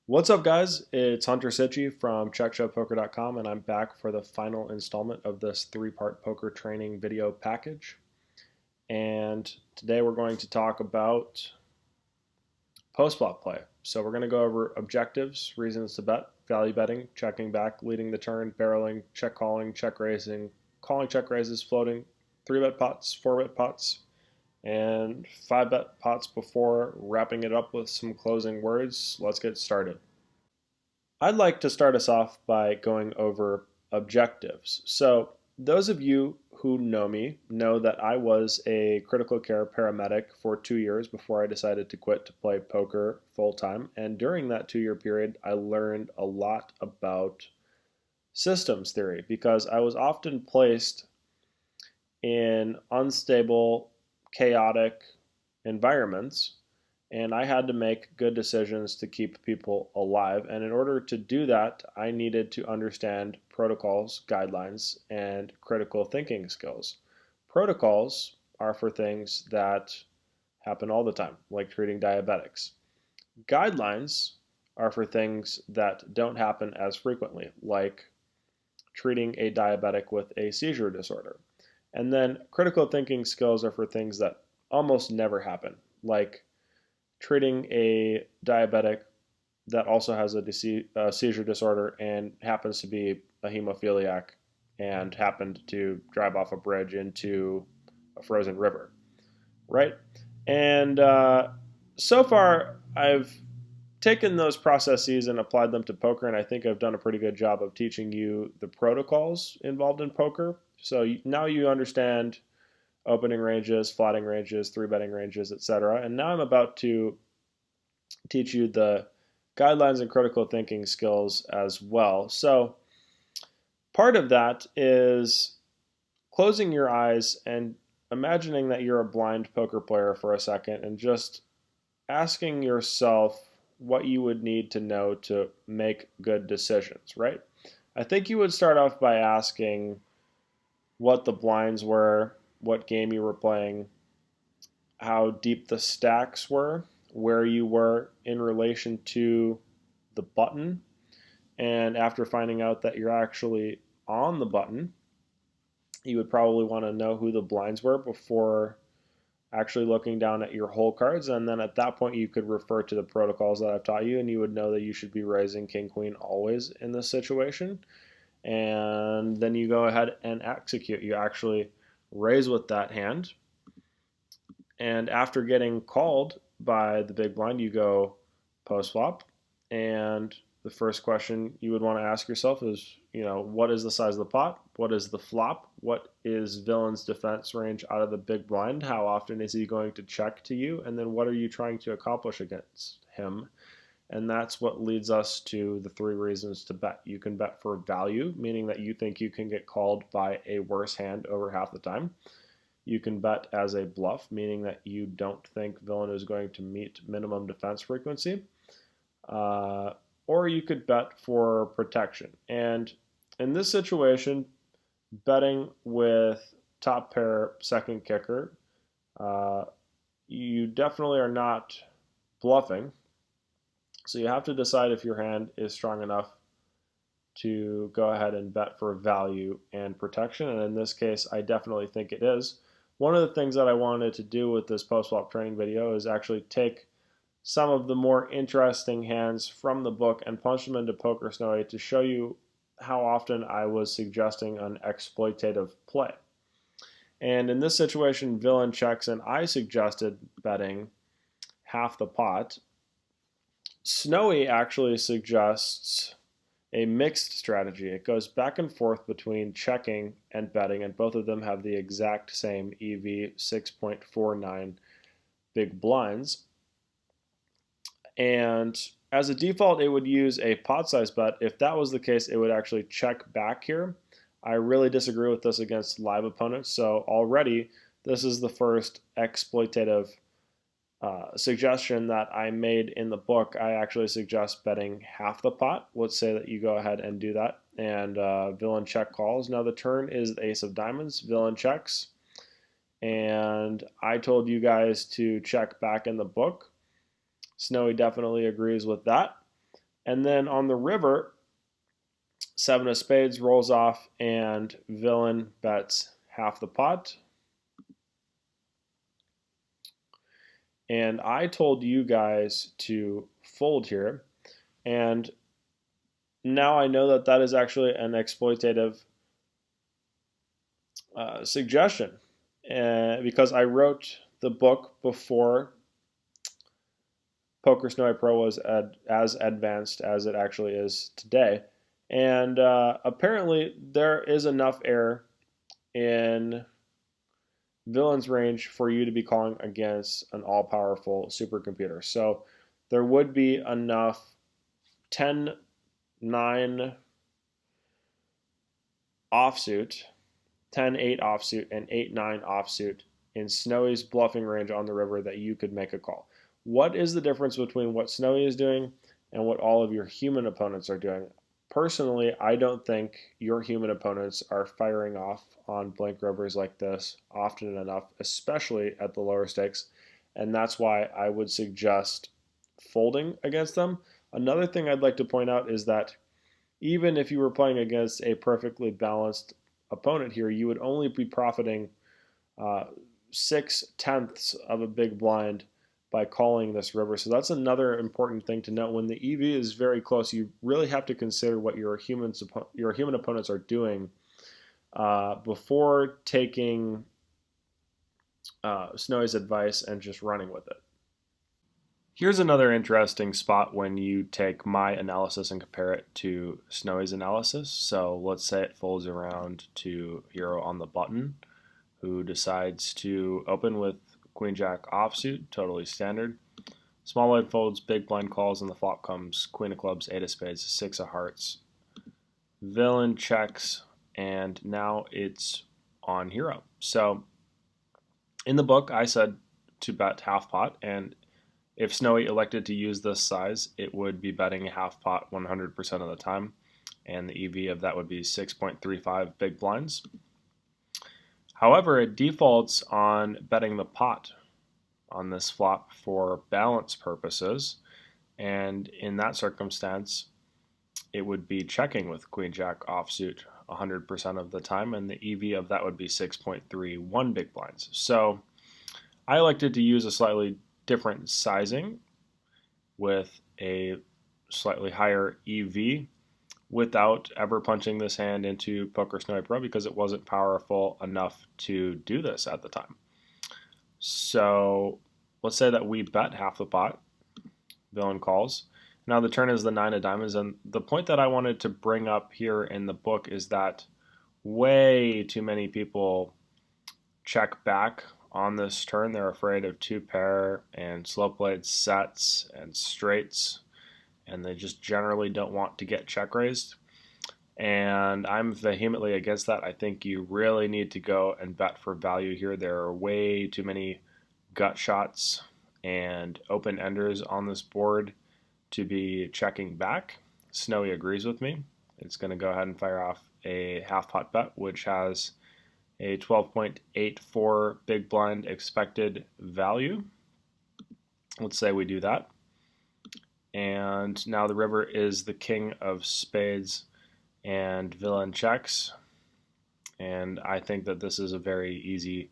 What's up, guys? It's Hunter Sitchy from CheckShowPoker.com, and I'm back for the final installment of this three-part poker training video package. And today we're going to talk about post-flop play. So we're going to go over objectives, reasons to bet, value betting, checking back, leading the turn, barreling, check calling, check raising, calling check raises, floating, 3-bet pots, 4-bet pots, and 5-bet pots before wrapping it up with some closing words. Let's get started. I'd like to start us off by going over objectives. So, those of you who know me know that I was a critical care paramedic for 2 years before I decided to quit to play poker full time. And during that 2 year period, I learned a lot about systems theory because I was often placed in unstable, chaotic environments, and I had to make good decisions to keep people alive. And in order to do that, I needed to understand protocols, guidelines, and critical thinking skills. Protocols are for things that happen all the time, like treating diabetics. Guidelines are for things that don't happen as frequently, like treating a diabetic with a seizure disorder. And then critical thinking skills are for things that almost never happen, like treating a diabetic that also has a seizure disorder and happens to be a hemophiliac and happened to drive off a bridge into a frozen river, right? And so far, I've taken those processes and applied them to poker, and I think I've done a pretty good job of teaching you the protocols involved in poker. So now you understand opening ranges, flatting ranges, three betting ranges, etc. And now I'm about to teach you the guidelines and critical thinking skills as well. So part of that is closing your eyes and imagining that you're a blind poker player for a second and just asking yourself what you would need to know to make good decisions, right? I think you would start off by asking what the blinds were, what game you were playing, how deep the stacks were, where you were in relation to the button. And after finding out that you're actually on the button, you would probably want to know who the blinds were before actually looking down at your hole cards. And then at that point, you could refer to the protocols that I've taught you, and you would know that you should be raising king queen always in this situation. And then you go ahead and execute. You actually raise with that hand. And after getting called by the big blind, you go post flop. And the first question you would want to ask yourself is, what is the size of the pot? What is the flop? What is villain's defense range out of the big blind? How often is he going to check to you? And then what are you trying to accomplish against him? And that's what leads us to the three reasons to bet. You can bet for value, meaning that you think you can get called by a worse hand over half the time. You can bet as a bluff, meaning that you don't think villain is going to meet minimum defense frequency. Or you could bet for protection. And in this situation, betting with top pair second kicker, you definitely are not bluffing. So you have to decide if your hand is strong enough to go ahead and bet for value and protection. And in this case, I definitely think it is. One of the things that I wanted to do with this post-flop training video is actually take some of the more interesting hands from the book and punch them into Poker Snowy to show you how often I was suggesting an exploitative play. And in this situation, villain checks, and I suggested betting half the pot. Snowy actually suggests a mixed strategy. It goes back and forth between checking and betting, and both of them have the exact same EV 6.49 big blinds. And as a default, it would use a pot size bet. If that was the case, it would actually check back here. I really disagree with this against live opponents. So already, this is the first exploitative suggestion that I made in the book. I actually suggest betting half the pot. Let's say that you go ahead and do that. And villain check calls. Now the turn is the ace of diamonds. Villain checks. And I told you guys to check back in the book. Snowy definitely agrees with that. And then on the river, 7 of spades rolls off and villain bets half the pot. And I told you guys to fold here. And now I know that that is actually an exploitative suggestion because I wrote the book before Poker Snowy Pro was as advanced as it actually is today. And apparently there is enough error in villain's range for you to be calling against an all-powerful supercomputer. So there would be enough 10-9 offsuit, 10-8 offsuit, and 8-9 offsuit in Snowy's bluffing range on the river that you could make a call. What is the difference between what Snowy is doing and what all of your human opponents are doing? Personally, I don't think your human opponents are firing off on blank rivers like this often enough, especially at the lower stakes, and that's why I would suggest folding against them. Another thing I'd like to point out is that even if you were playing against a perfectly balanced opponent here, you would only be profiting 6/10 of a big blind by calling this river. So that's another important thing to note. When the EV is very close, you really have to consider what your human opponents are doing before taking Snowy's advice and just running with it. Here's another interesting spot when you take my analysis and compare it to Snowy's analysis. So let's say it folds around to hero on the button, who decides to open with Queen Jack offsuit, totally standard. Small blind folds, big blind calls, and the flop comes Queen of clubs, 8 of spades, 6 of hearts. Villain checks, and now it's on hero. So in the book, I said to bet half pot, and if Snowy elected to use this size, it would be betting half pot 100% of the time, and the EV of that would be 6.35 big blinds. However, it defaults on betting the pot on this flop for balance purposes, and in that circumstance, it would be checking with Queen Jack offsuit 100% of the time, and the EV of that would be 6.31 big blinds. So I elected to use a slightly different sizing with a slightly higher EV without ever punching this hand into Poker Snowy Pro because it wasn't powerful enough to do this at the time. So let's say that we bet half the pot, villain calls. Now the turn is the 9 of diamonds, and the point that I wanted to bring up here in the book is that way too many people check back on this turn. They're afraid of 2-pair and slope played sets and straights, and they just generally don't want to get check raised. And I'm vehemently against that. I think you really need to go and bet for value here. There are way too many gut shots and open enders on this board to be checking back. Snowy agrees with me. It's going to go ahead and fire off a half pot bet, which has a 12.84 big blind expected value. Let's say we do that. And now the river is the king of spades, and villain checks. And I think that this is a very easy